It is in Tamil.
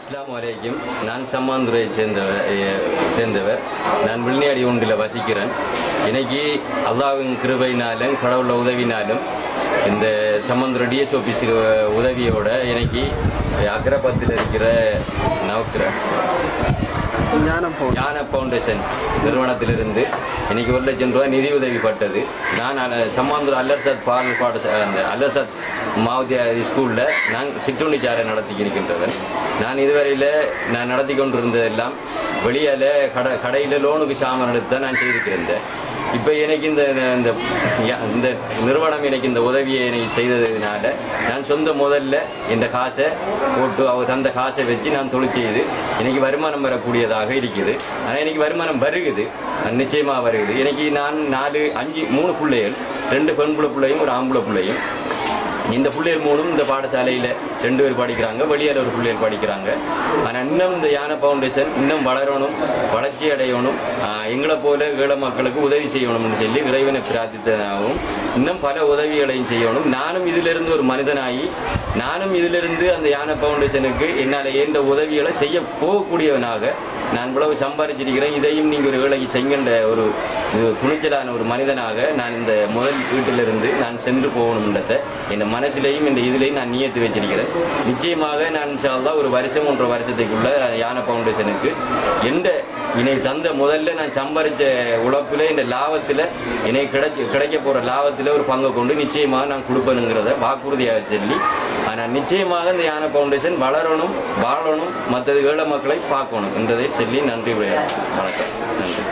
அஸ்ஸலாமு அலைக்கும். நான் சம்மாந்துறையை சேர்ந்தவர். நான் வில்லியாடி ஒன்றில் வசிக்கிறேன். இன்னைக்கு அல்லாஹ்வின் கிருபையினாலும் கடவுள உதவினாலும் இந்த சம்மந்துறை டிஎஸ் ஆஃபீஸ் உதவியோட இன்னைக்கு அக்ரபத்தில் இருக்கிற ஞான ஃபவுண்டேஷன் நிறுவனத்திலிருந்து இன்னைக்கு 1 லட்சம் ரூபாய் நிதி உதவி பட்டது. நான் சம்மாந்துறை அல்லர்சாத் அந்த அல்லர்சாத் மாவத்தியா ஸ்கூலில் நான் சிற்றுண்டிச்சாரை நடத்தி இருக்கின்றவன். நான் இதுவரையில் நான் நடத்தி கொண்டிருந்ததெல்லாம் வெளியால் கடையில் லோனுக்கு சாமான் எடுத்து தான் நான் செய்திருக்கிறேன். இப்போ எனக்கு இந்த நிறுவனம் எனக்கு இந்த உதவியை எனக்கு செய்ததுனால நான் சொந்த முதல்ல இந்த காசை போட்டு அவர் தந்த காசை வச்சு நான் தொழில் செய்து எனக்கு வருமானம் வரக்கூடியதாக இருக்குது. ஆனால் எனக்கு வருமானம் வருகுது, நிச்சயமாக வருகுது. எனக்கு நான் 3 பிள்ளைகள், 2 பெண் பிள்ளையும் ஒரு ஆம்பளை பிள்ளையும். இந்த பிள்ளைகள் 3 இந்த பாடசாலையில் 2 பேர் படிக்கிறாங்க, வெளியில் ஒரு பிள்ளைகள் படிக்கிறாங்க. ஆனால் இன்னும் இந்த யானை ஃபவுண்டேஷன் இன்னும் வளரணும், வளர்ச்சி அடையணும், எங்களை போல ஏழை மக்களுக்கு உதவி செய்யணும்னு சொல்லி இறைவனை பிரார்த்தித்தனாகவும் இன்னும் பல உதவிகளையும் செய்யணும். நானும் இதிலிருந்து ஒரு மனிதனாகி நானும் இதிலிருந்து அந்த யானை ஃபவுண்டேஷனுக்கு என்னால் எந்த உதவிகளை செய்ய போகக்கூடியவனாக நான் இவ்வளவு சம்பாதிச்சிருக்கிறேன். இதையும் நீங்கள் ஒரு வேலைக்கு செய்கின்ற ஒரு துணிச்சலான ஒரு மனிதனாக நான் இந்த முதல் வீட்டிலிருந்து நான் சென்று போகணும்ன்றதை என் மனசிலையும் இந்த இதிலையும் நான் நியத்து வச்சிருக்கிறேன். நிச்சயமாக நான் இன்ஷாஅல்லாஹ் ஒரு வருஷம் 1.5 வருஷத்துக்குள்ள யானை ஃபவுண்டேஷனுக்கு என்னை தந்த முதல்ல நான் சம்பாதிச்ச உழைப்பில் இந்த லாபத்தில் எனக்கு கிடைக்க போகிற லாபத்தில் ஒரு பங்கை கொண்டு நிச்சயமாக நான் கொடுப்பேனுங்கிறத வாக்குறுதியாக சொல்லி, ஆனால் நிச்சயமாக இந்த யானை ஃபவுண்டேஷன் வளரணும், வாழணும், மற்றது ஏழை மக்களை பார்க்கணும் என்றதை சொல்லி நன்றி. வணக்கம். நன்றி.